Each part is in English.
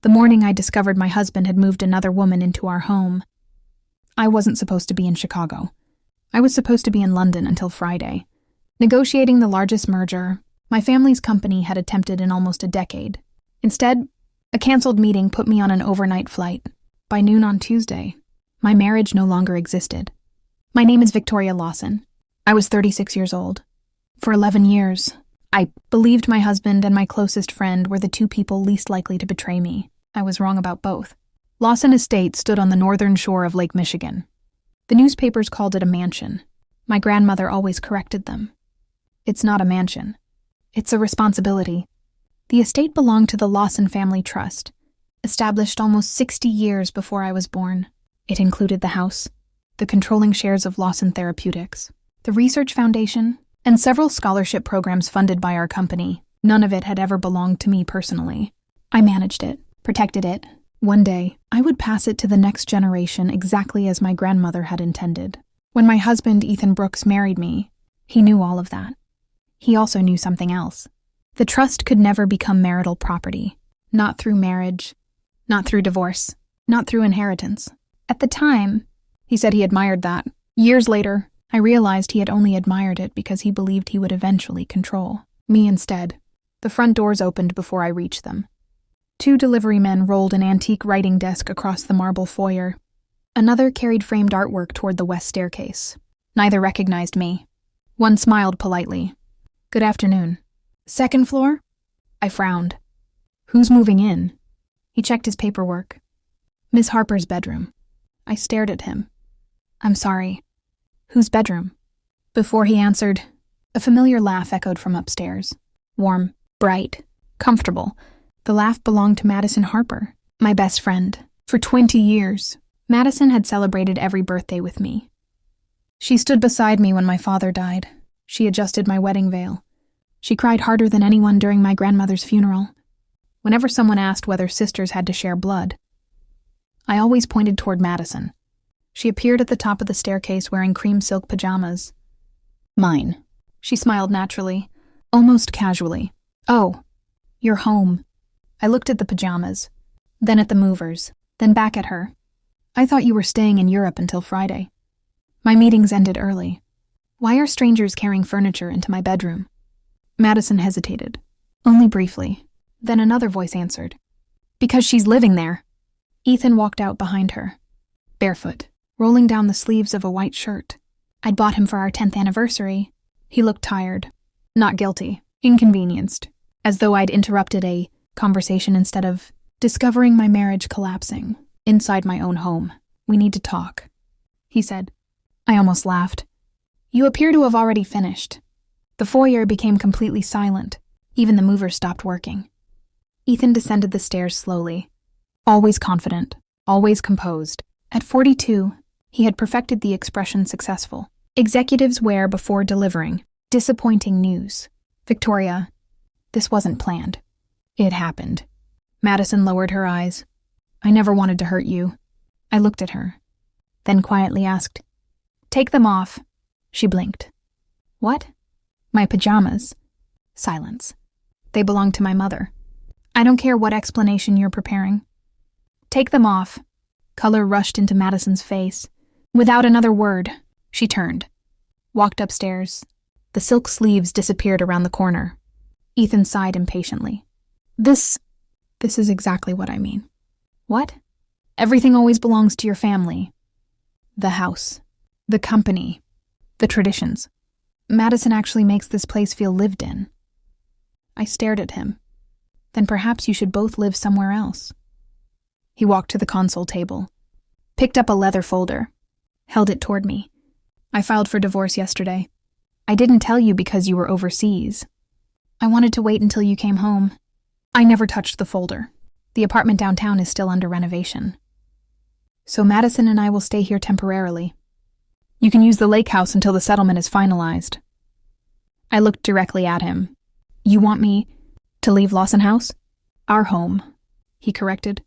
The morning I discovered my husband had moved another woman into our home. I wasn't supposed to be in Chicago. I was supposed to be in London until Friday, negotiating the largest merger my family's company had attempted in almost a decade. Instead, a canceled meeting put me on an overnight flight. By noon on Tuesday, my marriage no longer existed. My name is Victoria Lawson. I was 36 years old. For 11 years, I believed my husband and my closest friend were the two people least likely to betray me. I was wrong about both. Lawson Estate stood on the northern shore of Lake Michigan. The newspapers called it a mansion. My grandmother always corrected them. It's not a mansion. It's a responsibility. The estate belonged to the Lawson Family Trust, established almost 60 years before I was born. It included the house, the controlling shares of Lawson Therapeutics, the Research Foundation, and several scholarship programs funded by our company. None of it had ever belonged to me personally. I managed it, protected it. One day, I would pass it to the next generation exactly as my grandmother had intended. When my husband, Ethan Brooks, married me, he knew all of that. He also knew something else. The trust could never become marital property. Not through marriage, not through divorce, not through inheritance. At the time, he said he admired that. Years later, I realized he had only admired it because he believed he would eventually control me instead. The front doors opened before I reached them. 2 delivery men rolled an antique writing desk across the marble foyer. Another carried framed artwork toward the west staircase. Neither recognized me. One smiled politely. "Good afternoon." "Second floor?" I frowned. "Who's moving in?" He checked his paperwork. "Miss Harper's bedroom." I stared at him. "I'm sorry. Whose bedroom?" Before he answered, a familiar laugh echoed from upstairs. Warm, bright, comfortable. The laugh belonged to Madison Harper, my best friend. For 20 years, Madison had celebrated every birthday with me. She stood beside me when my father died. She adjusted my wedding veil. She cried harder than anyone during my grandmother's funeral. Whenever someone asked whether sisters had to share blood, I always pointed toward Madison. She appeared at the top of the staircase wearing cream silk pajamas. "Mine." She smiled naturally, almost casually. "Oh, you're home." I looked at the pajamas, then at the movers, then back at her. "I thought you were staying in Europe until Friday." My meetings ended early. "Why are strangers carrying furniture into my bedroom?" Madison hesitated, only briefly. Then another voice answered. "Because she's living there." Ethan walked out behind her, barefoot, rolling down the sleeves of a white shirt. I'd bought him for our 10th anniversary. He looked tired, not guilty, inconvenienced, as though I'd interrupted a conversation instead of discovering my marriage collapsing inside my own home. "We need to talk," he said. I almost laughed. "You appear to have already finished." The foyer became completely silent. Even the movers stopped working. Ethan descended the stairs slowly, always confident, always composed. At 42, he had perfected the expression successful. Executives wear before delivering disappointing news. "Victoria, this wasn't planned. It happened." Madison lowered her eyes. "I never wanted to hurt you." I looked at her, then quietly asked, "Take them off." She blinked. "What?" "My pajamas." Silence. "They belong to my mother. I don't care what explanation you're preparing." "Take them off." Color rushed into Madison's face. Without another word, she turned, walked upstairs. The silk sleeves disappeared around the corner. Ethan sighed impatiently. This is exactly what I mean." "What?" "Everything always belongs to your family. The house, the company, the traditions. Madison actually makes this place feel lived in." I stared at him. "Then perhaps you should both live somewhere else." He walked to the console table, picked up a leather folder, held it toward me. "I filed for divorce yesterday. I didn't tell you because you were overseas. I wanted to wait until you came home." I never touched the folder. The apartment downtown is still under renovation. "So Madison and I will stay here temporarily. You can use the lake house until the settlement is finalized." I looked directly at him. "You want me to leave Lawson House?" "Our home," he corrected.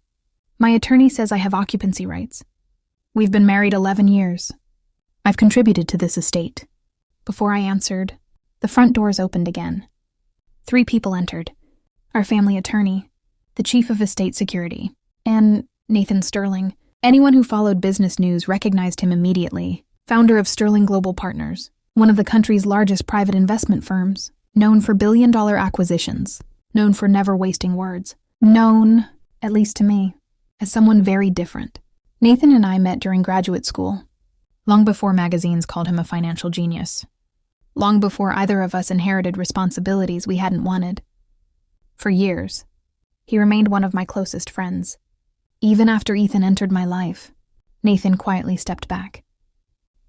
"My attorney says I have occupancy rights. We've been married 11 years. I've contributed to this estate." Before I answered, the front doors opened again. 3 people entered. Our family attorney, the chief of estate security, and Nathan Sterling. Anyone who followed business news recognized him immediately. Founder of Sterling Global Partners, one of the country's largest private investment firms, known for billion-dollar acquisitions, known for never wasting words, known, at least to me, as someone very different. Nathan and I met during graduate school, long before magazines called him a financial genius, long before either of us inherited responsibilities we hadn't wanted. For years, he remained one of my closest friends. Even after Ethan entered my life, Nathan quietly stepped back.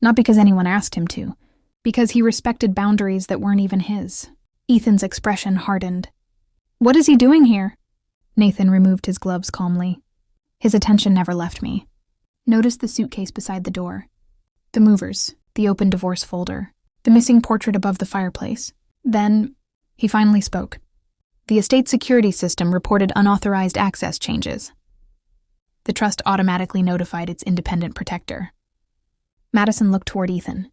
Not because anyone asked him to, because he respected boundaries that weren't even his. Ethan's expression hardened. "What is he doing here?" Nathan removed his gloves calmly. His attention never left me. Noticed the suitcase beside the door, the movers, the open divorce folder, the missing portrait above the fireplace. Then, he finally spoke. The estate security system reported unauthorized access changes. The trust automatically notified its independent protector. Madison looked toward Ethan.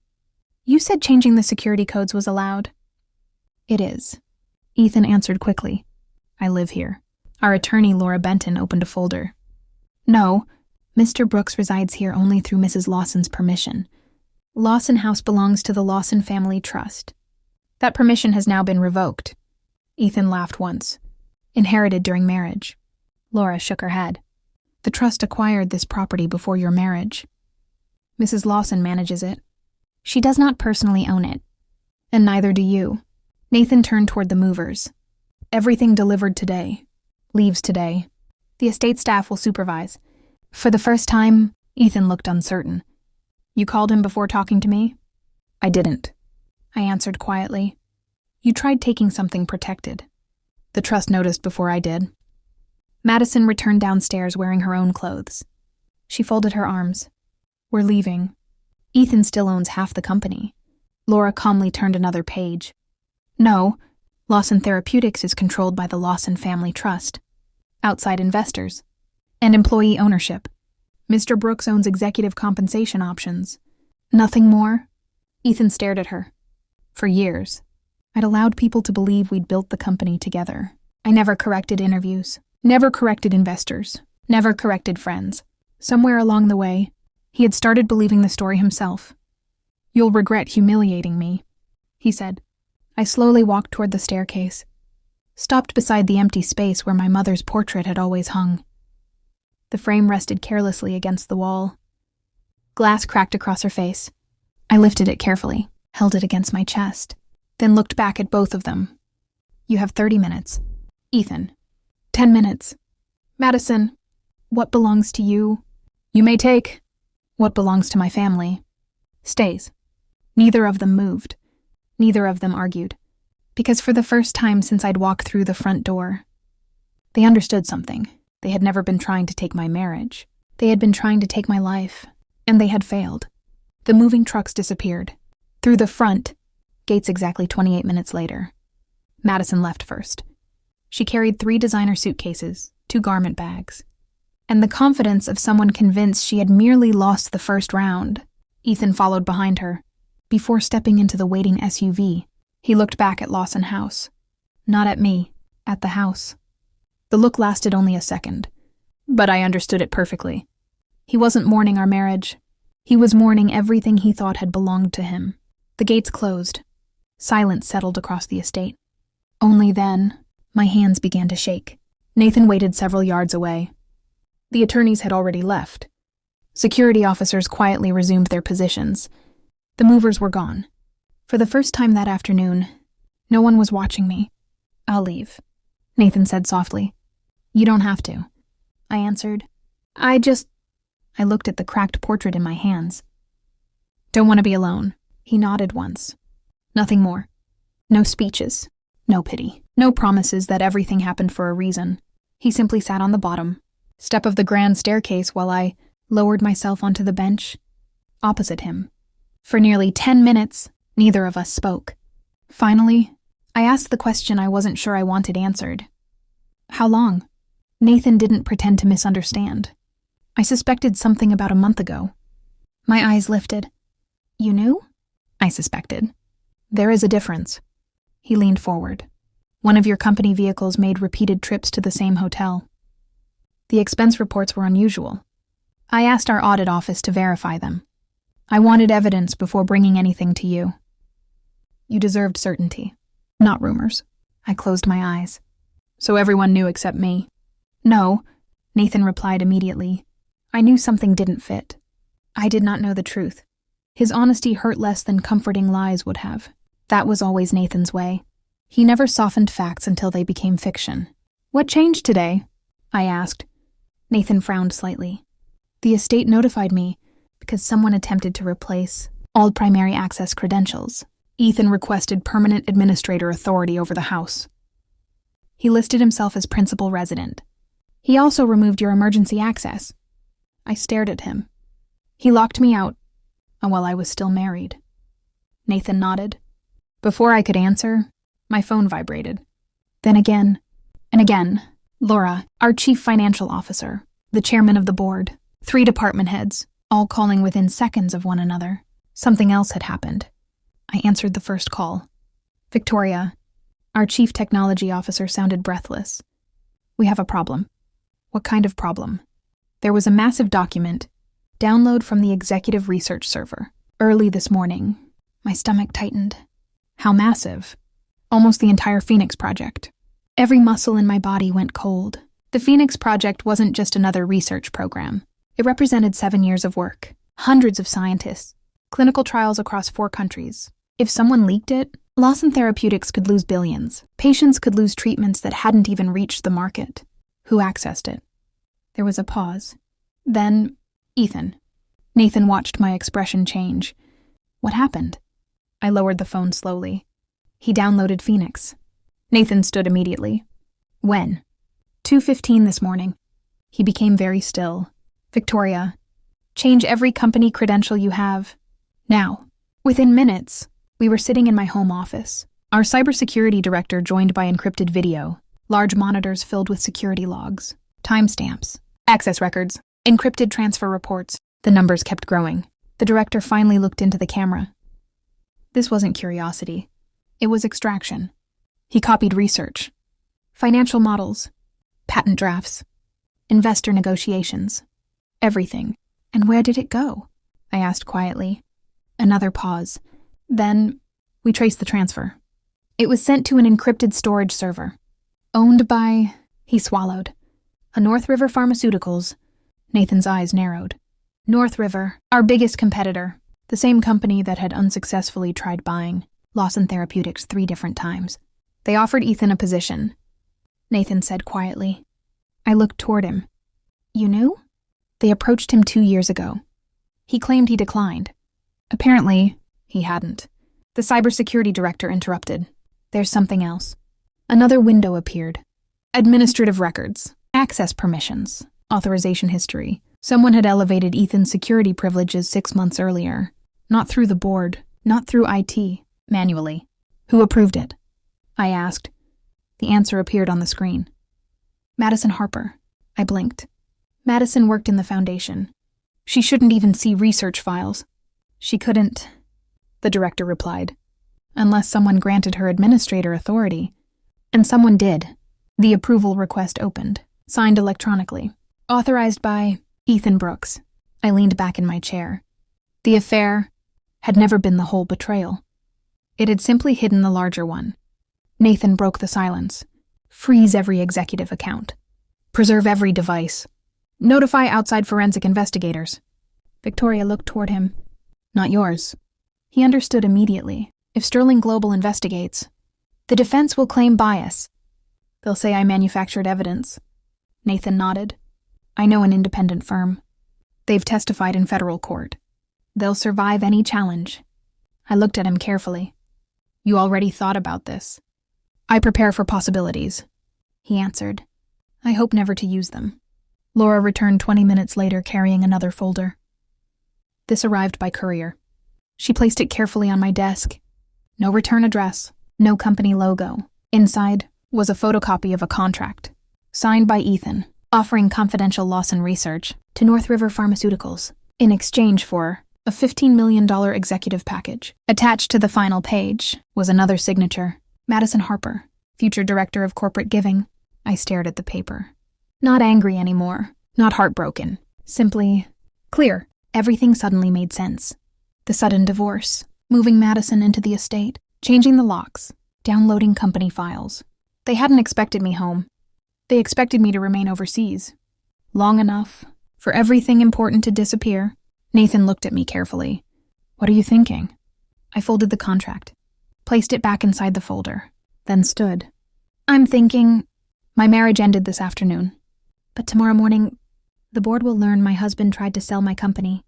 "You said changing the security codes was allowed." "It is," Ethan answered quickly. "I live here." Our attorney, Laura Benton, opened a folder. "No, Mr. Brooks resides here only through Mrs. Lawson's permission. Lawson House belongs to the Lawson Family Trust. That permission has now been revoked." Ethan laughed once. "Inherited during marriage." Laura shook her head. "The trust acquired this property before your marriage. Mrs. Lawson manages it. She does not personally own it, and neither do you." Nathan turned toward the movers. "Everything delivered today. Leaves today. The estate staff will supervise." For the first time, Ethan looked uncertain. "You called him before talking to me?" "I didn't," I answered quietly. "You tried taking something protected. The trust noticed before I did." Madison returned downstairs wearing her own clothes. She folded her arms. "We're leaving. Ethan still owns half the company." Laura calmly turned another page. "No, Lawson Therapeutics is controlled by the Lawson Family Trust. Outside investors. And employee ownership. Mr. Brooks owns executive compensation options. Nothing more?" Ethan stared at her. "For years, I'd allowed people to believe we'd built the company together. I never corrected interviews, never corrected investors, never corrected friends. Somewhere along the way, he had started believing the story himself. "You'll regret humiliating me," he said. I slowly walked toward the staircase, stopped beside the empty space where my mother's portrait had always hung. The frame rested carelessly against the wall. Glass cracked across her face. I lifted it carefully, held it against my chest, then looked back at both of them. "You have 30 minutes. Ethan, 10 minutes. Madison, what belongs to you? You may take. What belongs to my family stays." Neither of them moved. Neither of them argued. Because for the first time since I'd walked through the front door, they understood something. They had never been trying to take my marriage. They had been trying to take my life, and they had failed. The moving trucks disappeared. Through the front, gates exactly 28 minutes later. Madison left first. She carried 3 designer suitcases, 2 garment bags, and the confidence of someone convinced she had merely lost the first round. Ethan followed behind her. Before stepping into the waiting SUV, he looked back at Lawson House. Not at me, at the house. The look lasted only a second, but I understood it perfectly. He wasn't mourning our marriage. He was mourning everything he thought had belonged to him. The gates closed. Silence settled across the estate. Only then, my hands began to shake. Nathan waited several yards away. The attorneys had already left. Security officers quietly resumed their positions. The movers were gone. For the first time that afternoon, no one was watching me. "I'll leave," Nathan said softly. "You don't have to," I answered. I looked at the cracked portrait in my hands. "Don't want to be alone." He nodded once. Nothing more. No speeches. No pity. No promises that everything happened for a reason. He simply sat on the bottom step of the grand staircase while I lowered myself onto the bench opposite him. For nearly 10 minutes, neither of us spoke. Finally, I asked the question I wasn't sure I wanted answered. "How long?" Nathan didn't pretend to misunderstand. I suspected something about a month ago. My eyes lifted. "You knew?" I suspected. "There is a difference." He leaned forward. "One of your company vehicles made repeated trips to the same hotel. The expense reports were unusual. I asked our audit office to verify them. I wanted evidence before bringing anything to you. You deserved certainty, not rumors. I closed my eyes. So everyone knew except me. No, Nathan replied immediately. I knew something didn't fit. I did not know the truth. His honesty hurt less than comforting lies would have. That was always Nathan's way. He never softened facts until they became fiction. What changed today? I asked. Nathan frowned slightly. The estate notified me because someone attempted to replace all primary access credentials. Ethan requested permanent administrator authority over the house. He listed himself as principal resident. He also removed your emergency access. I stared at him. He locked me out while I was still married. Nathan nodded. Before I could answer, my phone vibrated. Then again, and again. Laura, our chief financial officer, the chairman of the board, 3 department heads, all calling within seconds of one another. Something else had happened. I answered the first call. Victoria, our chief technology officer, sounded breathless. We have a problem. What kind of problem? There was a massive document, download from the executive research server. Early this morning, my stomach tightened. How massive? Almost the entire Phoenix Project. Every muscle in my body went cold. The Phoenix Project wasn't just another research program. It represented 7 years of work, hundreds of scientists, clinical trials across 4 countries. If someone leaked it, Lawson Therapeutics could lose billions. Patients could lose treatments that hadn't even reached the market. Who accessed it? There was a pause. Then, Ethan. Nathan watched my expression change. What happened? I lowered the phone slowly. He downloaded Phoenix. Nathan stood immediately. When? 2:15 this morning. He became very still. Victoria, change every company credential you have. Now. Within minutes, we were sitting in my home office. Our cybersecurity director joined by encrypted video, large monitors filled with security logs, timestamps, access records, encrypted transfer reports. The numbers kept growing. The director finally looked into the camera. This wasn't curiosity. It was extraction. He copied research, financial models, patent drafts, investor negotiations, everything. And where did it go? I asked quietly. Another pause. Then, we traced the transfer. It was sent to an encrypted storage server, owned by, he swallowed, a North River Pharmaceuticals. Nathan's eyes narrowed. North River, our biggest competitor, the same company that had unsuccessfully tried buying Lawson Therapeutics 3 different times. They offered Ethan a position, Nathan said quietly. I looked toward him. You knew? They approached him 2 years ago. He claimed he declined. Apparently, he hadn't. The cybersecurity director interrupted. There's something else. Another window appeared. Administrative records, access permissions, authorization history. Someone had elevated Ethan's security privileges 6 months earlier. Not through the board, not through IT, manually. Who approved it? I asked. The answer appeared on the screen. Madison Harper. I blinked. Madison worked in the foundation. She shouldn't even see research files. She couldn't, the director replied, unless someone granted her administrator authority. And someone did. The approval request opened, signed electronically. Authorized by Ethan Brooks. I leaned back in my chair. The affair had never been the whole betrayal. It had simply hidden the larger one. Nathan broke the silence. Freeze every executive account. Preserve every device. Notify outside forensic investigators. Victoria looked toward him. Not yours. He understood immediately. If Sterling Global investigates, the defense will claim bias. They'll say I manufactured evidence. Nathan nodded. I know an independent firm. They've testified in federal court. They'll survive any challenge. I looked at him carefully. You already thought about this. I prepare for possibilities, he answered. I hope never to use them. Laura returned 20 minutes later carrying another folder. This arrived by courier. She placed it carefully on my desk. No return address, no company logo. Inside was a photocopy of a contract, signed by Ethan, offering confidential Lawson research to North River Pharmaceuticals in exchange for a $15 million executive package. Attached to the final page was another signature, Madison Harper, future director of corporate giving. I stared at the paper. Not angry anymore, not heartbroken. Simply clear. Everything suddenly made sense. The sudden divorce, moving Madison into the estate, changing the locks, downloading company files. They hadn't expected me home. They expected me to remain overseas. Long enough for everything important to disappear. Nathan looked at me carefully. What are you thinking? I folded the contract, placed it back inside the folder, then stood. I'm thinking my marriage ended this afternoon. But tomorrow morning, the board will learn my husband tried to sell my company.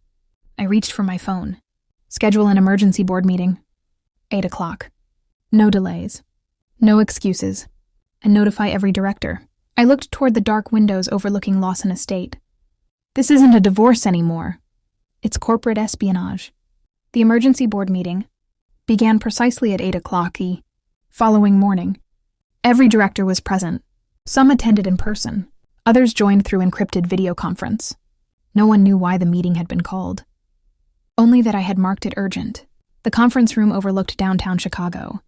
I reached for my phone. Schedule an emergency board meeting. 8 o'clock. No delays. No excuses. And notify every director. I looked toward the dark windows overlooking Lawson Estate. This isn't a divorce anymore. It's corporate espionage. The emergency board meeting began precisely at 8 o'clock the following morning. Every director was present. Some attended in person. Others joined through encrypted video conference. No one knew why the meeting had been called. Only that I had marked it urgent. The conference room overlooked downtown Chicago.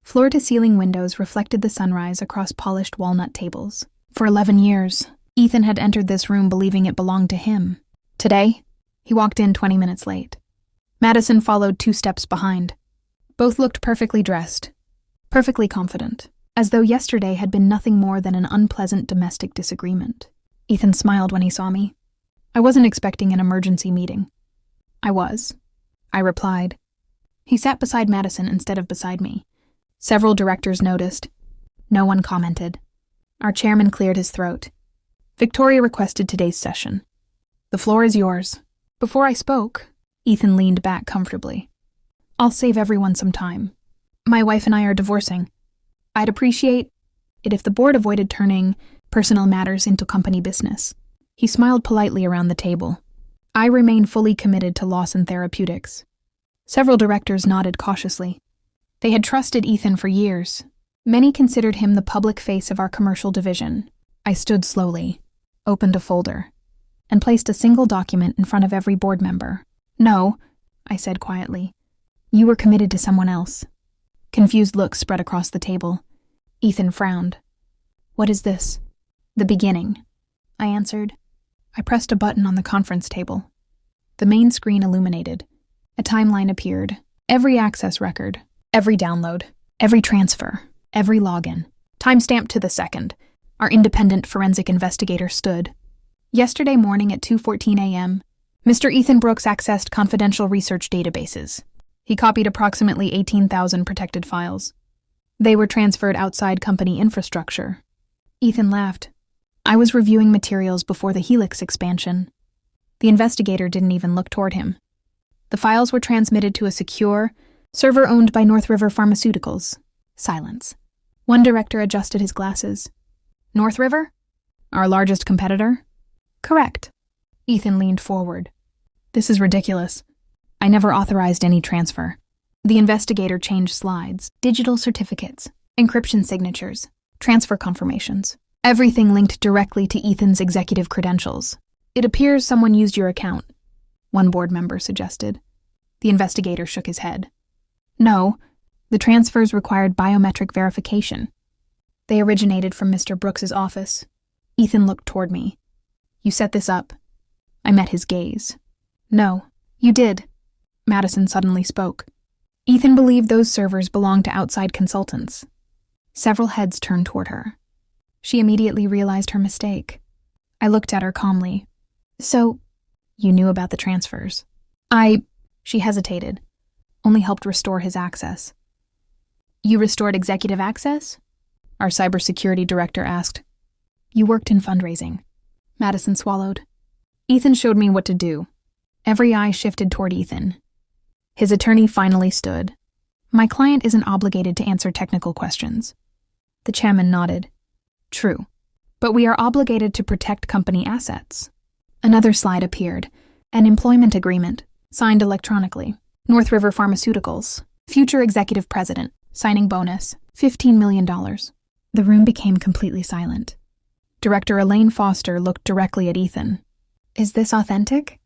Floor-to-ceiling windows reflected the sunrise across polished walnut tables. For 11 years, Ethan had entered this room believing it belonged to him. Today, he walked in 20 minutes late. Madison followed 2 steps behind. Both looked perfectly dressed, perfectly confident, as though yesterday had been nothing more than an unpleasant domestic disagreement. Ethan smiled when he saw me. I wasn't expecting an emergency meeting. I was. I replied. He sat beside Madison instead of beside me. Several directors noticed. No one commented. Our chairman cleared his throat. Victoria requested today's session. The floor is yours. Before I spoke, Ethan leaned back comfortably. I'll save everyone some time. My wife and I are divorcing. I'd appreciate it if the board avoided turning personal matters into company business. He smiled politely around the table. I remain fully committed to Lawson Therapeutics. Several directors nodded cautiously. They had trusted Ethan for years. Many considered him the public face of our commercial division. I stood slowly, opened a folder, and placed a single document in front of every board member. No, I said quietly. You were committed to someone else. Confused looks spread across the table. Ethan frowned. What is this? The beginning, I answered. I pressed a button on the conference table. The main screen illuminated. A timeline appeared. Every access record, every download, every transfer, every login. Timestamped to the second. Our independent forensic investigator stood. Yesterday morning at 2:14 a.m., Mr. Ethan Brooks accessed confidential research databases. He copied approximately 18,000 protected files. They were transferred outside company infrastructure. Ethan laughed. I was reviewing materials before the Helix expansion. The investigator didn't even look toward him. The files were transmitted to a secure server owned by North River Pharmaceuticals. Silence. One director adjusted his glasses. North River? Our largest competitor? Correct. Ethan leaned forward. This is ridiculous. I never authorized any transfer. The investigator changed slides, digital certificates, encryption signatures, transfer confirmations. Everything linked directly to Ethan's executive credentials. It appears someone used your account, one board member suggested. The investigator shook his head. No, the transfers required biometric verification. They originated from Mr. Brooks's office. Ethan looked toward me. You set this up. I met his gaze. No, you did. Madison suddenly spoke. Ethan believed those servers belonged to outside consultants. Several heads turned toward her. She immediately realized her mistake. I looked at her calmly. So, you knew about the transfers. She hesitated, only helped restore his access. You restored executive access? Our cybersecurity director asked. You worked in fundraising. Madison swallowed. Ethan showed me what to do. Every eye shifted toward Ethan. His attorney finally stood. My client isn't obligated to answer technical questions. The chairman nodded. True, but we are obligated to protect company assets. Another slide appeared. An employment agreement, signed electronically. North River Pharmaceuticals, future executive president, signing bonus, $15 million. The room became completely silent. Director Elaine Foster looked directly at Ethan. Is this authentic?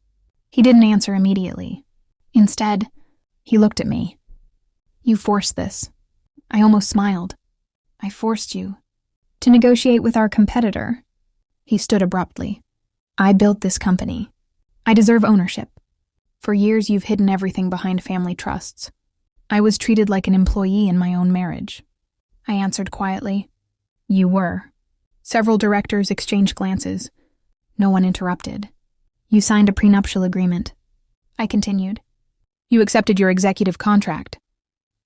He didn't answer immediately. Instead, he looked at me. You forced this. I almost smiled. I forced you to negotiate with our competitor. He stood abruptly. I built this company. I deserve ownership. For years, you've hidden everything behind family trusts. I was treated like an employee in my own marriage. I answered quietly. You were. Several directors exchanged glances. No one interrupted. You signed a prenuptial agreement. I continued. You accepted your executive contract.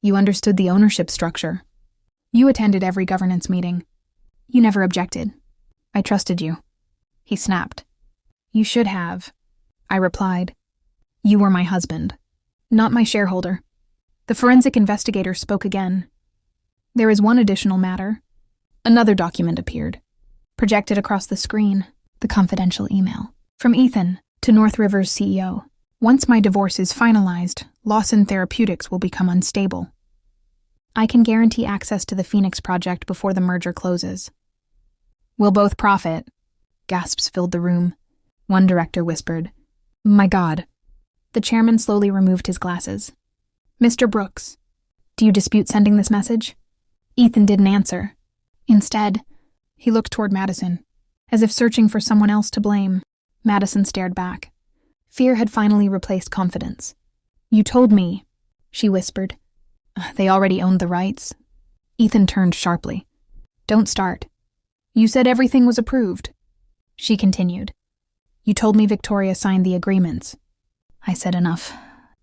You understood the ownership structure. You attended every governance meeting. You never objected. I trusted you. He snapped. You should have. I replied. You were my husband, not my shareholder. The forensic investigator spoke again. There is one additional matter. Another document appeared. Projected across the screen, the confidential email. From Ethan to North River's CEO. Once my divorce is finalized, Lawson Therapeutics will become unstable. I can guarantee access to the Phoenix project before the merger closes. We'll both profit. Gasps filled the room. One director whispered, My God. The chairman slowly removed his glasses. Mr. Brooks, do you dispute sending this message? Ethan didn't answer. Instead, he looked toward Madison, as if searching for someone else to blame. Madison stared back. Fear had finally replaced confidence. You told me, she whispered. They already owned the rights. Ethan turned sharply. Don't start. You said everything was approved. She continued. You told me Victoria signed the agreements. I said enough,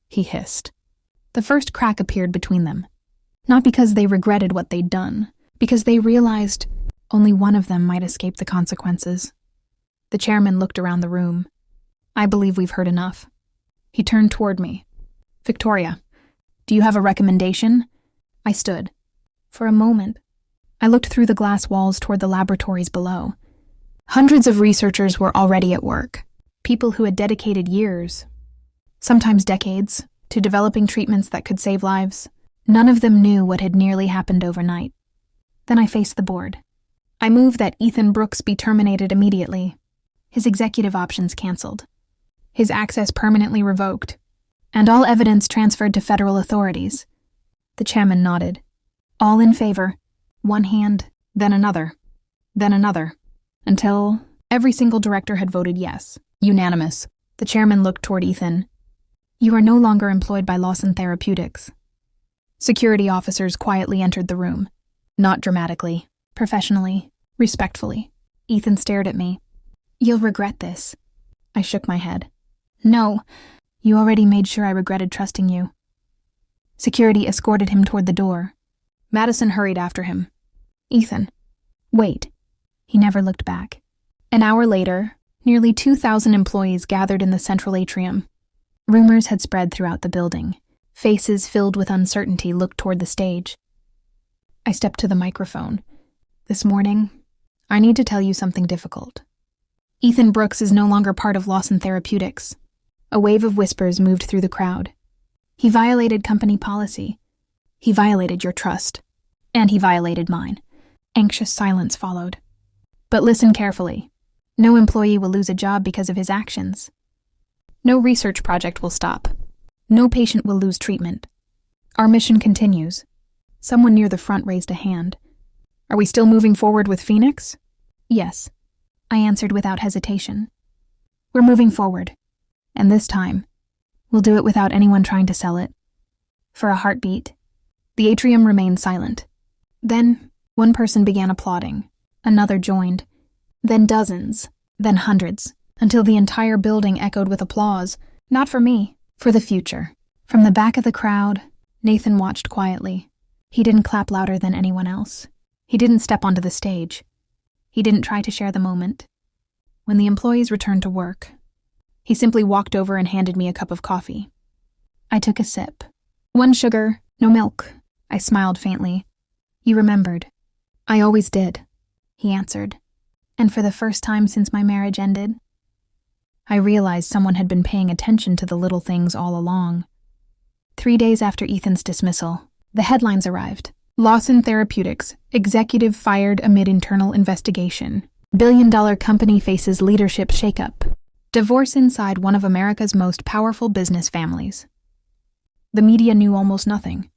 he hissed. The first crack appeared between them. Not because they regretted what they'd done, because they realized only one of them might escape the consequences. The chairman looked around the room. I believe we've heard enough. He turned toward me. Victoria, do you have a recommendation? I stood. For a moment, I looked through the glass walls toward the laboratories below. Hundreds of researchers were already at work. People who had dedicated years, sometimes decades, to developing treatments that could save lives. None of them knew what had nearly happened overnight. Then I faced the board. I moved that Ethan Brooks be terminated immediately. His executive options canceled. His access permanently revoked. And all evidence transferred to federal authorities. The chairman nodded. All in favor. One hand, then another, until every single director had voted yes. Unanimous. The chairman looked toward Ethan. You are no longer employed by Lawson Therapeutics. Security officers quietly entered the room. Not dramatically, professionally, respectfully. Ethan stared at me. You'll regret this. I shook my head. No, you already made sure I regretted trusting you. Security escorted him toward the door. Madison hurried after him. Ethan, wait. He never looked back. An hour later, nearly 2,000 employees gathered in the central atrium. Rumors had spread throughout the building. Faces filled with uncertainty looked toward the stage. I stepped to the microphone. This morning, I need to tell you something difficult. Ethan Brooks is no longer part of Lawson Therapeutics. A wave of whispers moved through the crowd. He violated company policy. He violated your trust. And he violated mine. Anxious silence followed. But listen carefully. No employee will lose a job because of his actions. No research project will stop. No patient will lose treatment. Our mission continues. Someone near the front raised a hand. Are we still moving forward with Phoenix? Yes, I answered without hesitation. We're moving forward. And this time, we'll do it without anyone trying to sell it. For a heartbeat, the atrium remained silent. Then, one person began applauding. Another joined. Then dozens. Then hundreds. Until the entire building echoed with applause. Not for me, for the future. From the back of the crowd, Nathan watched quietly. He didn't clap louder than anyone else. He didn't step onto the stage. He didn't try to share the moment. When the employees returned to work, he simply walked over and handed me a cup of coffee. I took a sip. 1 sugar, no milk. I smiled faintly. You remembered. I always did, he answered. And for the first time since my marriage ended, I realized someone had been paying attention to the little things all along. 3 days after Ethan's dismissal, the headlines arrived. Lawson Therapeutics, executive fired amid internal investigation. Billion-dollar company faces leadership shakeup. Divorce inside one of America's most powerful business families. The media knew almost nothing,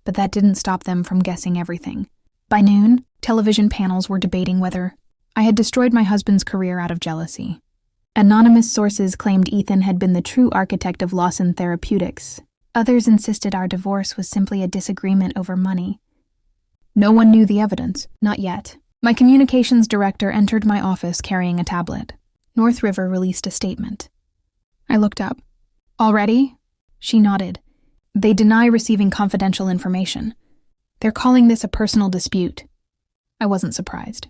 but that didn't stop them from guessing everything. By noon, television panels were debating whether I had destroyed my husband's career out of jealousy. Anonymous sources claimed Ethan had been the true architect of Lawson Therapeutics. Others insisted our divorce was simply a disagreement over money. No one knew the evidence, not yet. My communications director entered my office carrying a tablet. North River released a statement. I looked up. Already? She nodded. They deny receiving confidential information. They're calling this a personal dispute. I wasn't surprised.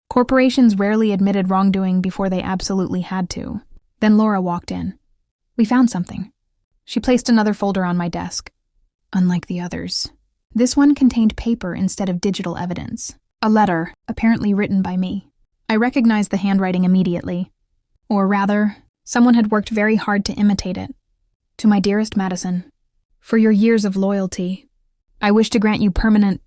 Corporations rarely admitted wrongdoing before they absolutely had to. Then Laura walked in. We found something. She placed another folder on my desk. Unlike the others, this one contained paper instead of digital evidence. A letter, apparently written by me. I recognized the handwriting immediately. Or rather, someone had worked very hard to imitate it. To my dearest Madison, for your years of loyalty, I wish to grant you permanent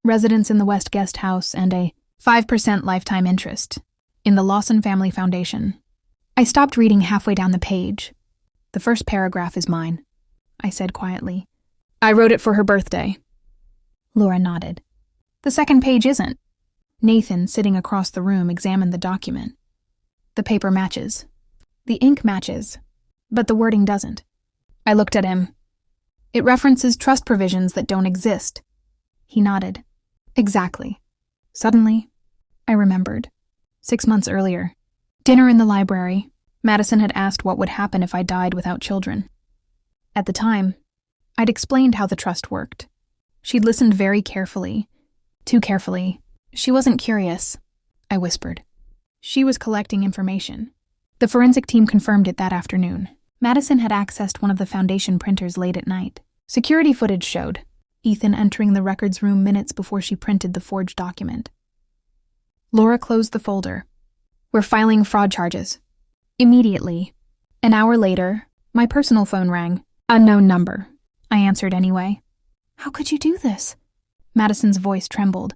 residence in the West Guest House and a 5% lifetime interest in the Lawson Family Foundation. I stopped reading halfway down the page. The first paragraph is mine, I said quietly. I wrote it for her birthday. Laura nodded. The second page isn't. Nathan, sitting across the room, examined the document. The paper matches. The ink matches, but the wording doesn't. I looked at him. It references trust provisions that don't exist. He nodded. Exactly. Suddenly, I remembered. 6 months earlier, dinner in the library, Madison had asked what would happen if I died without children. At the time, I'd explained how the trust worked. She'd listened very carefully. Too carefully. She wasn't curious, I whispered. She was collecting information. The forensic team confirmed it that afternoon. Madison had accessed one of the foundation printers late at night. Security footage showed Ethan entering the records room minutes before she printed the forged document. Laura closed the folder. We're filing fraud charges. Immediately. An hour later, my personal phone rang. Unknown number. I answered anyway. How could you do this? Madison's voice trembled.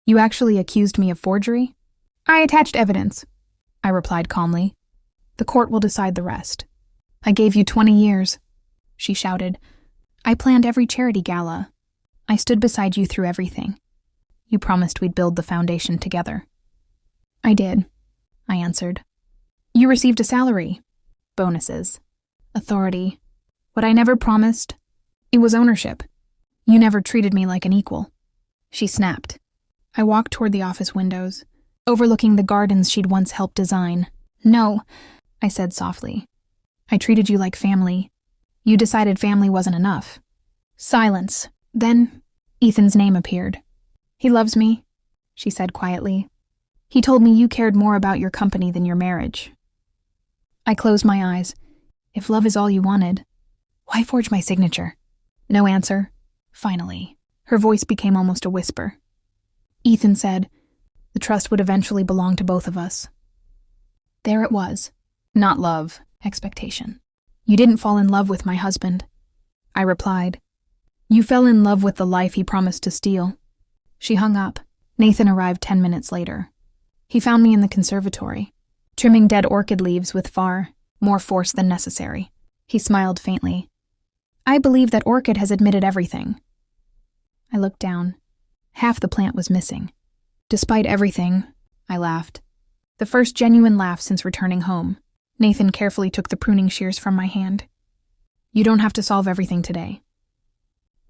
You actually accused me of forgery? I attached evidence, I replied calmly. The court will decide the rest. I gave you 20 years, she shouted. I planned every charity gala. I stood beside you through everything. You promised we'd build the foundation together. I did, I answered. You received a salary, bonuses, authority. What I never promised, it was ownership. You never treated me like an equal. She snapped. I walked toward the office windows, overlooking the gardens she'd once helped design. No, I said softly. I treated you like family. You decided family wasn't enough. Silence. Then, Ethan's name appeared. He loves me, she said quietly. He told me you cared more about your company than your marriage. I closed my eyes. If love is all you wanted, why forge my signature? No answer. Finally, her voice became almost a whisper. Ethan said, the trust would eventually belong to both of us. There it was. Not love, expectation. You didn't fall in love with my husband, I replied. You fell in love with the life he promised to steal. She hung up. Nathan arrived 10 minutes later. He found me in the conservatory, trimming dead orchid leaves with far more force than necessary. He smiled faintly. I believe that orchid has admitted everything. I looked down. Half the plant was missing. Despite everything, I laughed. The first genuine laugh since returning home. Nathan carefully took the pruning shears from my hand. You don't have to solve everything today.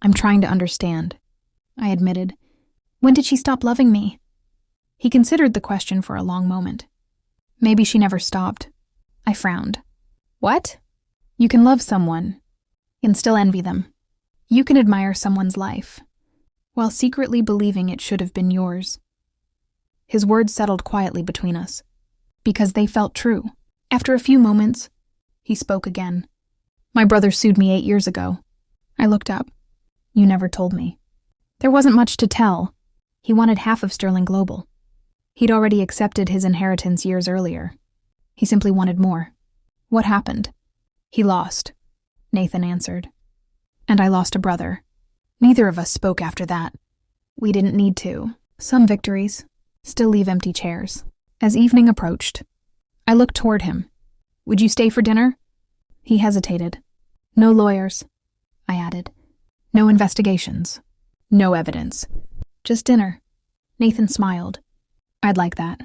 I'm trying to understand, I admitted. When did she stop loving me? He considered the question for a long moment. Maybe she never stopped. I frowned. What? You can love someone and still envy them. You can admire someone's life while secretly believing it should have been yours. His words settled quietly between us, because they felt true. After a few moments, he spoke again. My brother sued me 8 years ago. I looked up. You never told me. There wasn't much to tell. He wanted half of Sterling Global. He'd already accepted his inheritance years earlier. He simply wanted more. What happened? He lost, Nathan answered. And I lost a brother. Neither of us spoke after that. We didn't need to. Some victories still leave empty chairs. As evening approached, I looked toward him. Would you stay for dinner? He hesitated. No lawyers, I added. No investigations. No evidence. Just dinner. Nathan smiled. I'd like that.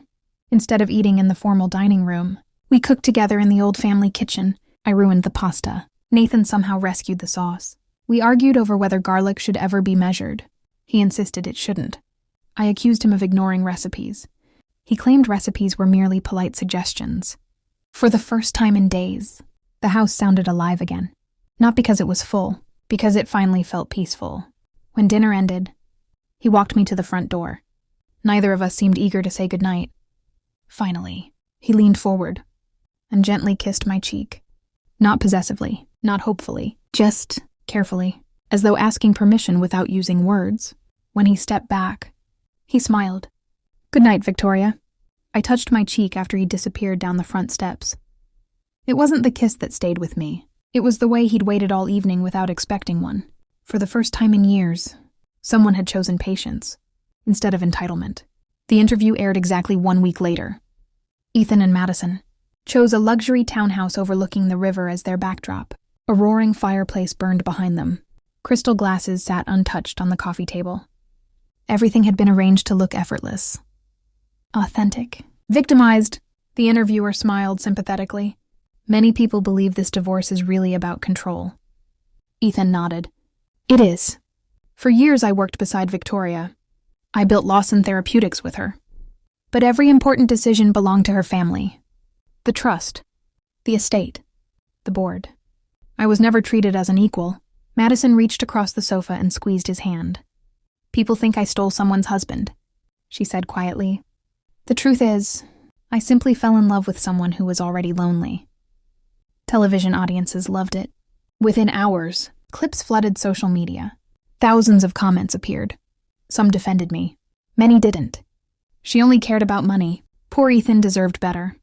Instead of eating in the formal dining room, we cooked together in the old family kitchen. I ruined the pasta. Nathan somehow rescued the sauce. We argued over whether garlic should ever be measured. He insisted it shouldn't. I accused him of ignoring recipes. He claimed recipes were merely polite suggestions. For the first time in days, the house sounded alive again. Not because it was full, because it finally felt peaceful. When dinner ended, he walked me to the front door. Neither of us seemed eager to say goodnight. Finally, he leaned forward and gently kissed my cheek. Not possessively, not hopefully, just carefully, as though asking permission without using words. When he stepped back, he smiled. "Good night, Victoria." I touched my cheek after he disappeared down the front steps. It wasn't the kiss that stayed with me. It was the way he'd waited all evening without expecting one. For the first time in years, someone had chosen patience instead of entitlement. The interview aired exactly 1 week later. Ethan and Madison chose a luxury townhouse overlooking the river as their backdrop. A roaring fireplace burned behind them. Crystal glasses sat untouched on the coffee table. Everything had been arranged to look effortless. Authentic. Victimized, the interviewer smiled sympathetically. Many people believe this divorce is really about control. Ethan nodded. It is. For years I worked beside Victoria. I built Lawson Therapeutics with her. But every important decision belonged to her family. The trust, the estate, the board. I was never treated as an equal. Madison reached across the sofa and squeezed his hand. People think I stole someone's husband, she said quietly. The truth is, I simply fell in love with someone who was already lonely. Television audiences loved it. Within hours, clips flooded social media. Thousands of comments appeared. Some defended me. Many didn't. She only cared about money. Poor Ethan deserved better.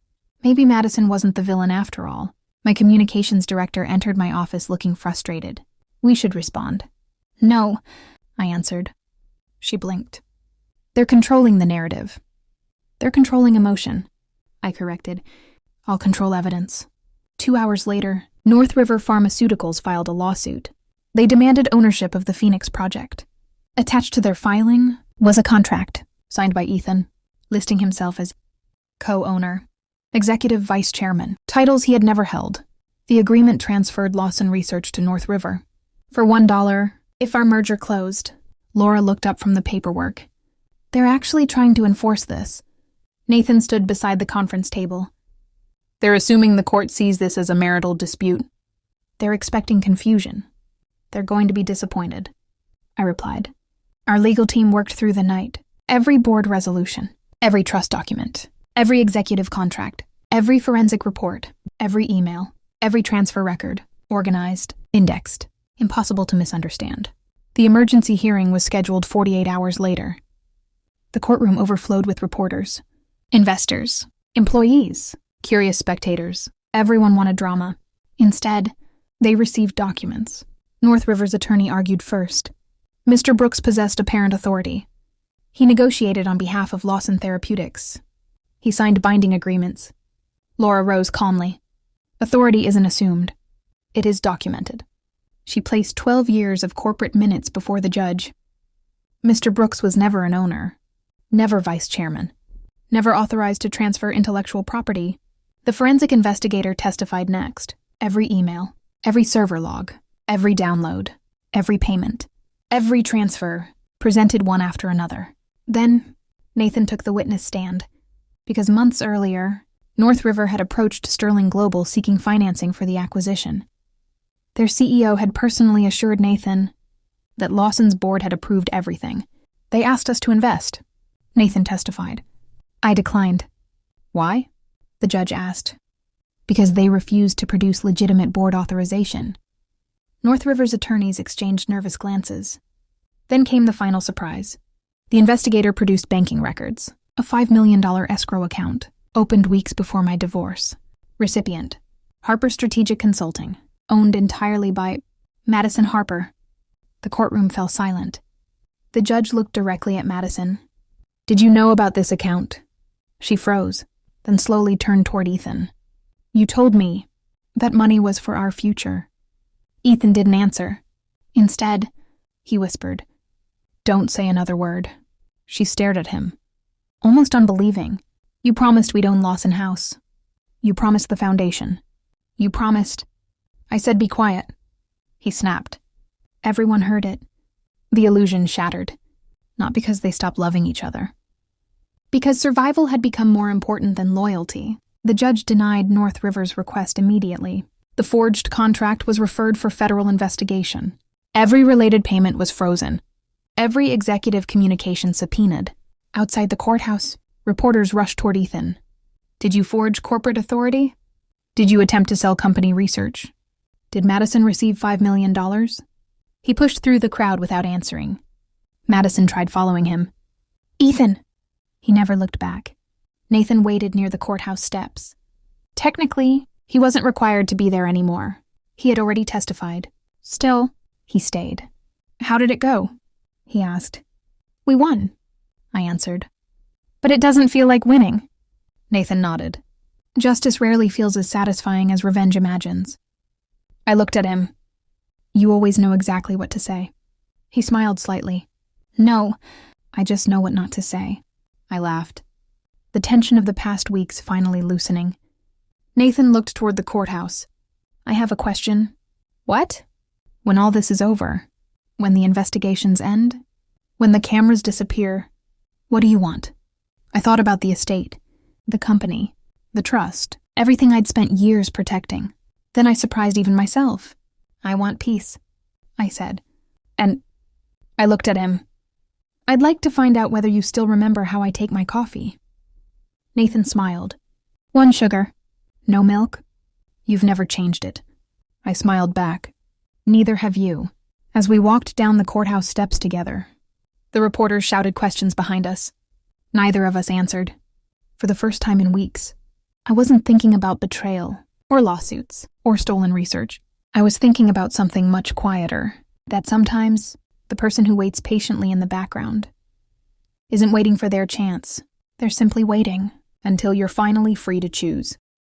Maybe Madison wasn't the villain after all. My communications director entered my office looking frustrated. We should respond. No, I answered. She blinked. They're controlling the narrative. They're controlling emotion, I corrected. I'll control evidence. 2 hours later, North River Pharmaceuticals filed a lawsuit. They demanded ownership of the Phoenix project. Attached to their filing was a contract, signed by Ethan, listing himself as co-owner, executive vice chairman, titles he had never held. The agreement transferred Lawson Research to North River. For $1, if our merger closed. Laura looked up from the paperwork. They're actually trying to enforce this. Nathan stood beside the conference table. They're assuming the court sees this as a marital dispute. They're expecting confusion. They're going to be disappointed, I replied. Our legal team worked through the night. Every board resolution, every trust document, every executive contract, every forensic report, every email, every transfer record, organized, indexed, impossible to misunderstand. The emergency hearing was scheduled 48 hours later. The courtroom overflowed with reporters, investors, employees, curious spectators. Everyone wanted drama. Instead, they received documents. North River's attorney argued first. Mr. Brooks possessed apparent authority. He negotiated on behalf of Lawson Therapeutics. He signed binding agreements. Laura rose calmly. Authority isn't assumed. It is documented. She placed 12 years of corporate minutes before the judge. Mr. Brooks was never an owner, never vice chairman, never authorized to transfer intellectual property. The forensic investigator testified next. Every email, every server log, every download, every payment, every transfer, presented one after another. Then, Nathan took the witness stand, because months earlier, North River had approached Sterling Global seeking financing for the acquisition. Their CEO had personally assured Nathan that Lawson's board had approved everything. They asked us to invest. Nathan testified. I declined. Why? The judge asked. Because they refused to produce legitimate board authorization. North River's attorneys exchanged nervous glances. Then came the final surprise. The investigator produced banking records, a $5 million escrow account, opened weeks before my divorce. Recipient, Harper Strategic Consulting, owned entirely by Madison Harper. The courtroom fell silent. The judge looked directly at Madison. Did you know about this account? She froze, then slowly turned toward Ethan. You told me that money was for our future. Ethan didn't answer. Instead, he whispered, Don't say another word. She stared at him, almost unbelieving. You promised we'd own Lawson House. You promised the foundation. You promised. I said be quiet. He snapped. Everyone heard it. The illusion shattered. Not because they stopped loving each other. Because survival had become more important than loyalty, the judge denied North River's request immediately. The forged contract was referred for federal investigation. Every related payment was frozen. Every executive communication subpoenaed. Outside the courthouse, reporters rushed toward Ethan. Did you forge corporate authority? Did you attempt to sell company research? Did Madison receive $5 million? He pushed through the crowd without answering. Madison tried following him. Ethan! He never looked back. Nathan waited near the courthouse steps. Technically, he wasn't required to be there anymore. He had already testified. Still, he stayed. How did it go? He asked. We won, I answered. But it doesn't feel like winning. Nathan nodded. Justice rarely feels as satisfying as revenge imagines. I looked at him. You always know exactly what to say. He smiled slightly. No, I just know what not to say. I laughed. The tension of the past weeks finally loosening. Nathan looked toward the courthouse. I have a question. What? When all this is over, when the investigations end, when the cameras disappear, what do you want? I thought about the estate, the company, the trust, everything I'd spent years protecting. Then I surprised even myself. I want peace, I said. And I looked at him. I'd like to find out whether you still remember how I take my coffee. Nathan smiled. 1 sugar. No milk? You've never changed it. I smiled back. Neither have you. As we walked down the courthouse steps together, the reporters shouted questions behind us. Neither of us answered. For the first time in weeks, I wasn't thinking about betrayal, or lawsuits, or stolen research. I was thinking about something much quieter, that sometimes the person who waits patiently in the background isn't waiting for their chance. They're simply waiting until you're finally free to choose.